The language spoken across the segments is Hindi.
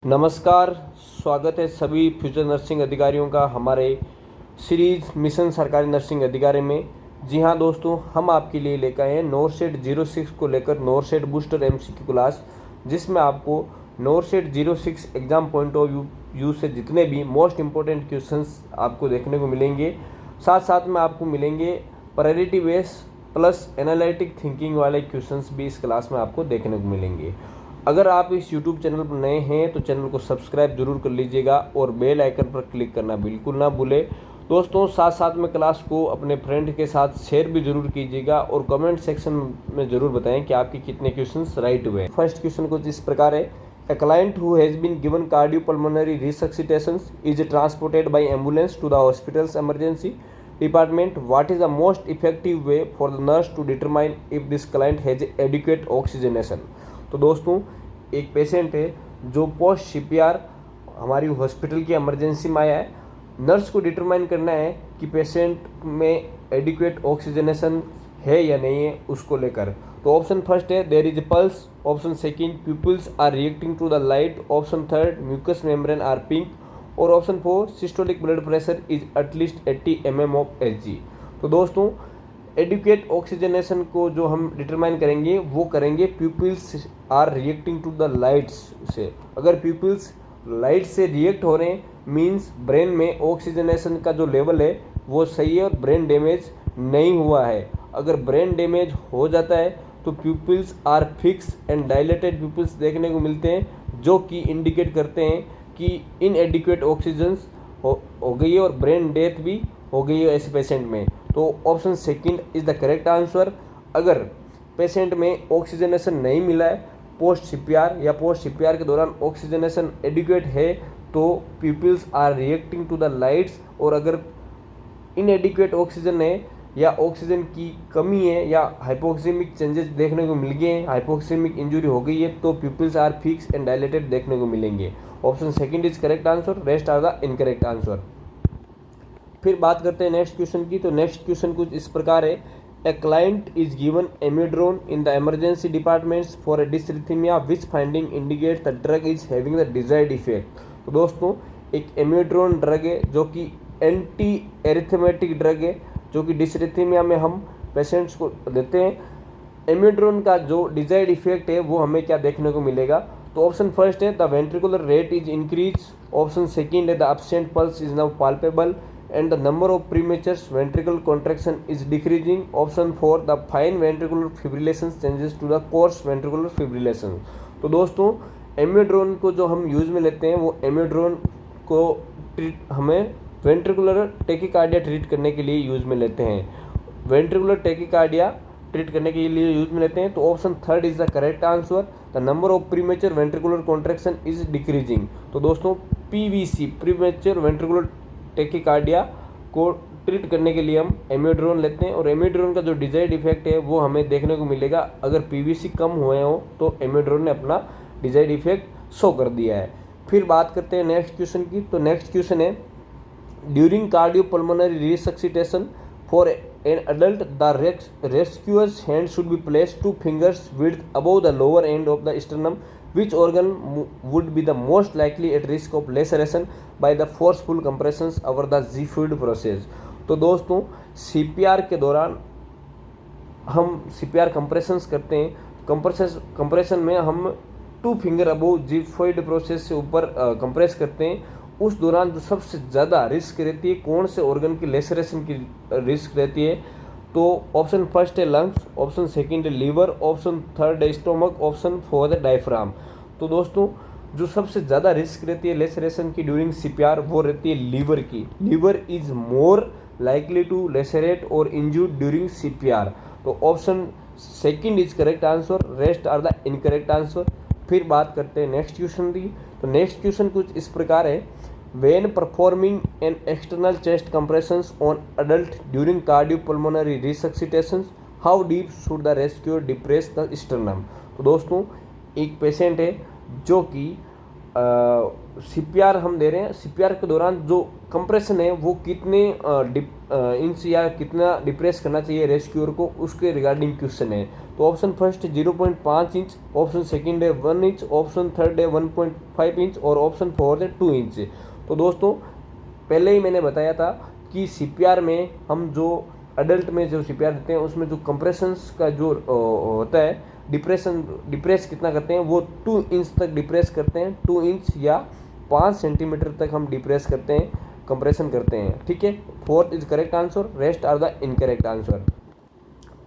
नमस्कार, स्वागत है सभी फ्यूचर नर्सिंग अधिकारियों का हमारे सीरीज मिशन सरकारी नर्सिंग अधिकारी में। जी हाँ दोस्तों, हम आपके लिए लेकर आए हैं नोरसेट 06 को लेकर नोरसेट बूस्टर एमसीक्यू क्लास, जिसमें आपको NORCET 06 exam point of view से जितने भी मोस्ट इम्पोर्टेंट क्वेश्चंस आपको देखने को मिलेंगे, साथ साथ में आपको मिलेंगे priority base plus analytic thinking वाले क्वेश्चंस भी इस क्लास में आपको देखने को मिलेंगे। अगर आप इस YouTube चैनल पर नए हैं तो चैनल को सब्सक्राइब जरूर कर लीजिएगा और बेल आइकन पर क्लिक करना बिल्कुल ना भूलें। दोस्तों, साथ साथ में क्लास को अपने फ्रेंड के साथ शेयर भी जरूर कीजिएगा और कमेंट सेक्शन में जरूर बताएं कि आपके कितने क्वेश्चंस राइट हुए। फर्स्ट क्वेश्चन कुछ इस प्रकार है। A client who has been given cardiopulmonary resuscitation is transported by ambulance to the hospital's emergency department. What is the most effective way for the nurse to determine if this client has adequate oxygenation? तो दोस्तों, एक पेशेंट है जो पोस्ट सीपीआर हमारी हॉस्पिटल की इमरजेंसी में आया है। नर्स को डिटरमाइन करना है कि पेशेंट में एडिक्वेट ऑक्सीजनेशन है या नहीं है, उसको लेकर। तो ऑप्शन फर्स्ट है there is pulse, option second pupils are reacting to the light, option third mucous membrane are pink और option four systolic blood pressure is at least 80 mm of HG. तो दोस्तों, एडिक्वेट ऑक्सीजनेशन को जो हम डिटरमाइन करेंगे वो करेंगे pupils are reacting to the lights से। अगर प्यूपिल्स लाइट से रिएक्ट हो रहे हैं मींस ब्रेन में ऑक्सीजनेशन का जो लेवल है वो सही है और ब्रेन डैमेज नहीं हुआ है। अगर ब्रेन डैमेज हो जाता है तो pupils are fix and dilated pupils देखने को मिलते हैं, जो कि इंडिकेट करते हैं कि इनएडिक्वेट ऑक्सीजन हो गई है और ब्रेन डेथ भी हो गई है ऐसे पेशेंट में। तो option second is the correct answer. अगर पेशेंट में ऑक्सीजनेशन नहीं मिला है पोस्ट सीपीआर या पोस्ट सीपीआर के दौरान ऑक्सीजनेशन एडिक्वेट है तो pupils are reacting to the lights, और अगर इनएडिक्वेट ऑक्सीजन है या ऑक्सीजन की कमी है या हाइपोक्सीमिक चेंजेस देखने को मिल गए हैं, हाइपोक्सीमिक इंजरी हो गई है, तो pupils are fix and dilated देखने को मिलेंगे। Option second is correct answer, rest are the incorrect answer. फिर बात करते हैं नेक्स्ट क्वेश्चन की। तो नेक्स्ट क्वेश्चन कुछ इस प्रकार है। A client is given amiodarone in the emergency departments for a dysrhythmia which finding indicate the drug is having the desired effect. तो दोस्तों, एक एमिड्रोन ड्रग है जो कि एंटी एरिथमेटिक ड्रग है, जो कि डिसरिथमिया में हम पेशेंट्स को देते हैं। एमिड्रोन का जो डिजायर्ड इफेक्ट है वो हमें क्या देखने को मिलेगा? तो ऑप्शन फर्स्ट है the ventricular rate is increase, option second है the absent pulse is now palpable and the number of premature ventricular contraction is decreasing, option 4 the fine ventricular fibrillation changes to the coarse ventricular fibrillation। तो दोस्तों, एमिड्रोन को जो हम यूज़ में लेते हैं वो एमिड्रोन को हमें वेंट्रिकुलर टेकिकार्डिया ट्रीट करने के लिए यूज़ में लेते हैं। वेंट्रिकुलर टेकिकार्डिया ट्रीट करने के लिए यूज़ में लेते हैं। तो option third is the correct answer, the number of premature ventricular contraction is decreasing. तो दोस्तों, पीवीसी प्रीमेच्योर वेंट्रिकुलर टेकिकार्डिया को ट्रीट करने के लिए हम एमिड्रोन लेते हैं, और एमिड्रोन का जो डिजायर्ड इफेक्ट है वो हमें देखने को मिलेगा। अगर पीवीसी कम हुए हो तो एमिड्रोन ने अपना डिजायर्ड इफेक्ट शो कर दिया है। फिर बात करते हैं नेक्स्ट क्वेश्चन की। तो नेक्स्ट क्वेश्चन है during cardiopulmonary resuscitation for an adult the rescuers hand should be placed 2 fingers width above the lower end of the sternum. Which organ would be the most likely at risk of laceration by the forceful compressions over the G-fluid process? तो दोस्तों, सीपीआर के दौरान हम सीपीआर कंप्रेशंस करते हैं। कंप्रेशन में हम 2 finger अबोव G-fluid प्रोसेस से ऊपर कंप्रेस करते हैं। उस दौरान जो सबसे ज़्यादा रिस्क रहती है, कौन से ऑर्गन की लेसरेशन की रिस्क रहती है? तो ऑप्शन फर्स्ट है लंग्स, ऑप्शन सेकंड है लीवर, ऑप्शन थर्ड है स्टोमक, ऑप्शन फोर्थ है डायफ्राम। तो दोस्तों, जो सबसे ज़्यादा रिस्क रहती है लेसरेशन की ड्यूरिंग सीपीआर वो रहती है लीवर की। Liver is more likely to lacerate और इंज्यूर्ड ड्यूरिंग सीपीआर। तो option second is correct answer, rest are the incorrect answer. फिर बात करते हैं नेक्स्ट क्वेश्चन की। तो नेक्स्ट क्वेश्चन कुछ इस प्रकार है। When performing an external chest compressions on adult during cardiopulmonary resuscitations, how deep should the rescuer depress the sternum? तो दोस्तों, एक पेशेंट है जो कि सीपीआर हम दे रहे हैं। सीपीआर के दौरान जो कंप्रेशन है वो कितने इंच या कितना डिप्रेस करना चाहिए रेस्क्यूअर को, उसके रिगार्डिंग क्वेश्चन है। तो option first 0.5 inch, option second है 1 इंच, ऑप्शन थर्ड है 1.5 इंच और ऑप्शन फोर्थ है 2 इंच। तो दोस्तों पहले ही मैंने बताया था कि सीपीआर में हम जो अडल्ट में जो सीपीआर देते हैं उसमें जो कंप्रेशंस का जो होता है डिप्रेस कितना करते हैं, वो 2 इंच तक डिप्रेस करते हैं। 2 इंच या 5 सेंटीमीटर तक हम डिप्रेस करते हैं, कंप्रेशन करते हैं। ठीक है, fourth is correct answer, rest are the incorrect answer.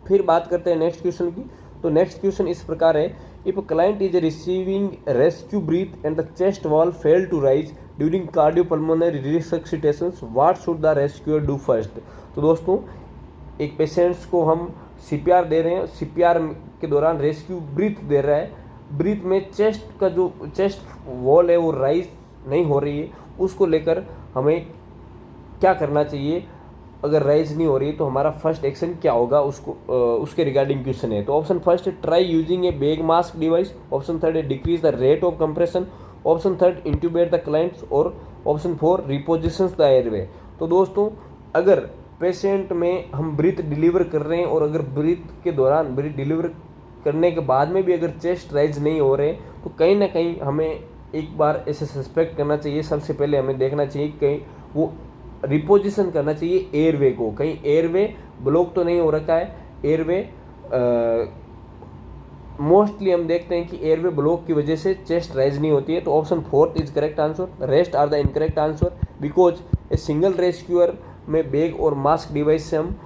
फिर बात करते हैं नेक्स्ट क्वेश्चन की। तो नेक्स्ट क्वेश्चन इस प्रकार है, if a client is receiving rescue breath and the chest wall fail to rise during cardiopulmonary resuscitation, what should the rescuer do first. तो दोस्तों एक पेशेंट्स को हम सीपीआर दे रहे हैं, सीपीआर के दौरान रेस्क्यू ब्रीथ दे रहा है, ब्रीथ में चेस्ट का जो चेस्ट वॉल है वो राइज नहीं हो रही है, उसको लेकर हमें क्या करना चाहिए। अगर राइज नहीं हो रही है तो हमारा फर्स्ट एक्शन क्या होगा, उसको उसके रिगार्डिंग क्वेश्चन है। तो ऑप्शन फर्स्ट है try using a bag mask device, option third है decrease the rate of compression, option third intubate the clients और option four repositions the airway. तो दोस्तों अगर पेशेंट में हम ब्रीथ डिलीवर कर रहे हैं और अगर ब्रीथ के दौरान ब्रीथ डिलीवर करने के बाद में भी अगर चेस्ट राइज नहीं हो रहे तो कहीं ना कहीं हमें एक बार ऐसे सस्पेक्ट करना चाहिए। सबसे पहले हमें देखना चाहिए कहीं वो रिपोजिशन करना चाहिए एयरवे को, कहीं एयरवे ब्लॉक तो नहीं हो रखा है। एयरवे मोस्टली हम देखते हैं कि एयरवे ब्लॉक की वजह से चेस्ट राइज नहीं होती है। तो option fourth is correct answer, rest are the incorrect answer, because a single rescuer में बैग और मास्क डिवाइस से हम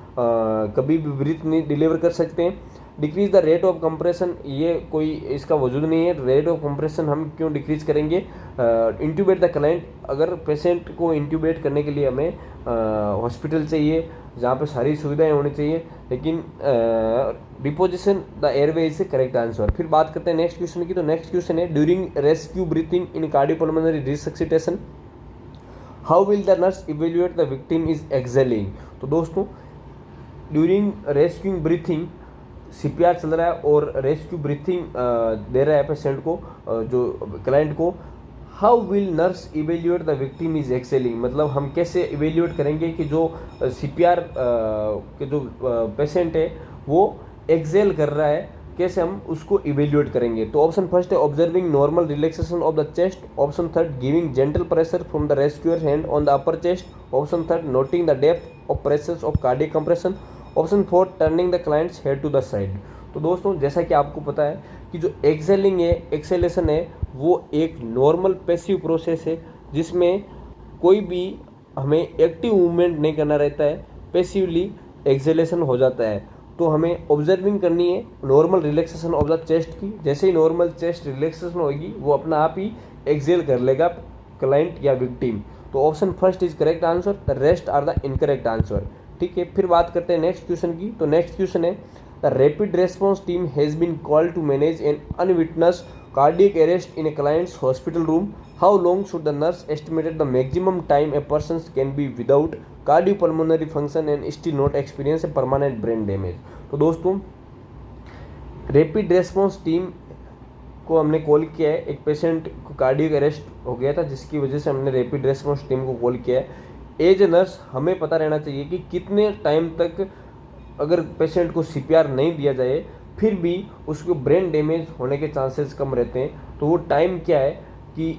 कभी भी ब्रीथ नहीं डिलीवर कर सकते हैं। Decrease the rate of compression, ये कोई इसका वजूद नहीं है। रेट ऑफ कंप्रेशन हम क्यों डिक्रीज करेंगे। इंट्यूबेट द क्लाइंट, अगर पेशेंट को इंट्यूबेट करने के लिए हमें हॉस्पिटल चाहिए जहाँ पे सारी सुविधाएं होनी चाहिए, लेकिन reposition the airway is correct answer. फिर बात करते हैं नेक्स्ट क्वेश्चन की। तो नेक्स्ट क्वेश्चन है during rescue breathing in cardiopulmonary resuscitation how will the nurse evaluate the victim is excelling. तो दोस्तों ड्यूरिंग रेस्क्यूइंग ब्रीथिंग सीपीआर चल रहा है और रेस्क्यू ब्रीथिंग दे रहा है पेशेंट को, जो क्लाइंट को, how will nurse evaluate the victim is excelling, मतलब हम कैसे इवेल्युएट करेंगे कि जो सीपीआर के जो पेशेंट है वो एक्सेल कर रहा है, कैसे हम उसको इवेल्युएट करेंगे। तो ऑप्शन फर्स्ट है observing normal relaxation of the chest, option third giving gentle pressure from the rescuer hand on the upper chest, option third noting the depth of pressures of cardiac compression, option fourth turning the client's head to the side. तो दोस्तों जैसा कि आपको पता है कि जो एक्सेलिंग है, एक्सेलेशन है, वो एक नॉर्मल पैसिव प्रोसेस है जिसमें कोई भी हमें एक्टिव मूवमेंट नहीं करना रहता है, पैसिवली एक्सेलेशन हो जाता है। तो हमें ऑब्जर्विंग करनी है normal relaxation of the chest की। जैसे ही नॉर्मल चेस्ट रिलैक्सेशन होगी वो अपना आप ही एक्सेल कर लेगा क्लाइंट या विक्टिम। तो option first is correct answer, the rest are the incorrect answer. ठीक है, फिर बात करते हैं नेक्स्ट क्वेश्चन की। तो नेक्स्ट क्वेश्चन है the rapid response team has been called to manage an unwitnessed cardiac arrest in a client's hospital room, how long should the nurse estimated the maximum time a person can be without cardiopulmonary function and still not experience a permanent brain damage. तो दोस्तों रैपिड रेस्पॉन्स टीम को हमने कॉल किया है, एक पेशेंट को कार्डियक अरेस्ट हो गया था जिसकी वजह से हमने रैपिड रेस्पॉन्स टीम को कॉल किया है। एज ए नर्स हमें पता रहना चाहिए कि कितने टाइम तक अगर पेशेंट को सीपीआर नहीं दिया जाए फिर भी उसको ब्रेन डैमेज होने के चांसेस कम रहते हैं। तो वो टाइम क्या है कि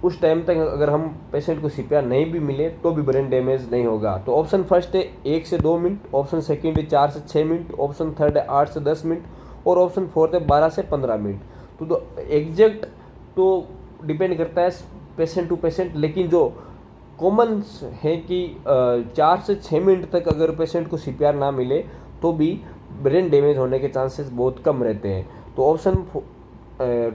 उस टाइम तक अगर हम पेशेंट को सीपीआर नहीं भी मिले तो भी ब्रेन डैमेज नहीं होगा। तो ऑप्शन फर्स्ट है 1 से 2 मिनट, ऑप्शन सेकंड है 4 से 6 मिनट, ऑप्शन थर्ड है 8 से 10 मिनट और ऑप्शन फोर्थ है 12 से 15 मिनट। तो एग्जैक्ट तो डिपेंड करता है पेशेंट टू पेशेंट, लेकिन जो कॉमन है कि 4 से 6 मिनट तक अगर पेशेंट को सीपीआर ना मिले तो भी ब्रेन डैमेज होने के चांसेस बहुत कम रहते हैं। तो option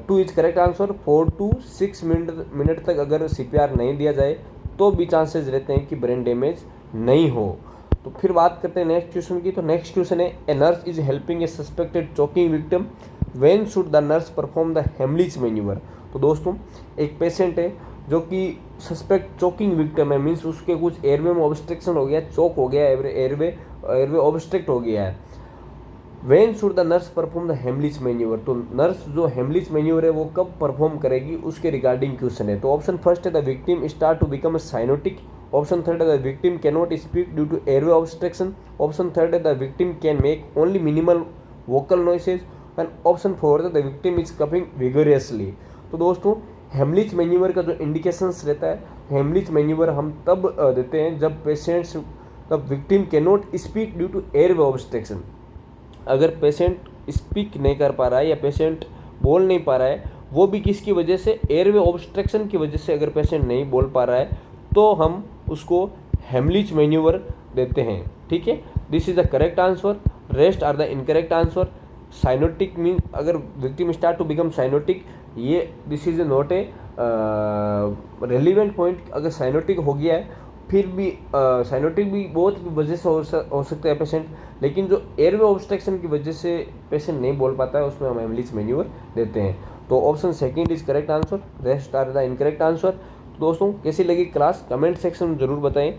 2 is correct answer, 4 to 6 minute तक अगर सीपीआर नहीं दिया जाए तो भी चांसेस रहते हैं कि ब्रेन डैमेज नहीं हो। तो फिर बात करते हैं नेक्स्ट क्वेश्चन की। तो नेक्स्ट क्वेश्चन है a nurse is helping A suspected choking victim, when should the nurse perform the Heimlich manoeuvre. तो दोस्तों एक पेशेंट है जो कि सस्पेक्ट चोकिंग विक्टिम है, मीन्स उसके कुछ एयरवे में ऑब्स्ट्रक्शन हो गया, चोक हो गया, एयरवे ऑब्स्ट्रक्ट हो गया है। When should the nurse perform the Heimlich manoeuvre, तो नर्स जो हेमलिच मैन्यूवर है वो कब परफॉर्म करेगी उसके रिगार्डिंग क्वेश्चन है। तो ऑप्शन फर्स्ट है the victim start to become cyanotic, option third है the victim can not speak due to airway obstruction, option third है the victim can make only minimal vocal noises, and option fourth है the victim is coughing vigorously. तो दोस्तों हेमलिच मैन्यूवर का जो इंडिकेशंस रहता है, हेमलिच मैन्यूवर हम तब देते हैं जब patients the victim can not speak due to airway obstruction. अगर पेशेंट स्पीक नहीं कर पा रहा है या पेशेंट बोल नहीं पा रहा है, वो भी किसकी वजह से, एयरवे ऑब्स्ट्रक्शन की वजह से अगर पेशेंट नहीं बोल पा रहा है तो हम उसको हेमलिच मैन्यूवर देते हैं। ठीक है, this is the correct answer, rest are the incorrect answer. Cyanotic mean अगर victim start to become cyanotic, ये this is not a relevant point. अगर साइनोटिक हो गया है फिर भी साइनोटिक भी बहुत वजह से हो सकता है पेशेंट, लेकिन जो एयरवे ऑब्स्ट्रक्शन की वजह से पेशेंट नहीं बोल पाता है उसमें हम हेमलिच मैन्यूवर देते हैं। तो option second is correct answer, rest are the incorrect answer. तो दोस्तों कैसी लगी क्लास कमेंट सेक्शन में ज़रूर बताएं,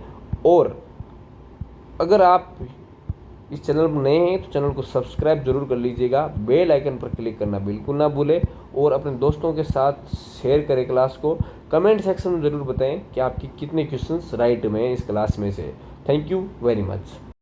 और अगर आप इस चैनल पर नए हैं तो चैनल को सब्सक्राइब जरूर कर लीजिएगा, बेल आइकन पर क्लिक करना बिल्कुल ना भूलें, और अपने दोस्तों के साथ शेयर करें क्लास को। कमेंट सेक्शन में ज़रूर बताएं कि आपकी कितने क्वेश्चंस राइट में इस क्लास में से। Thank you very much.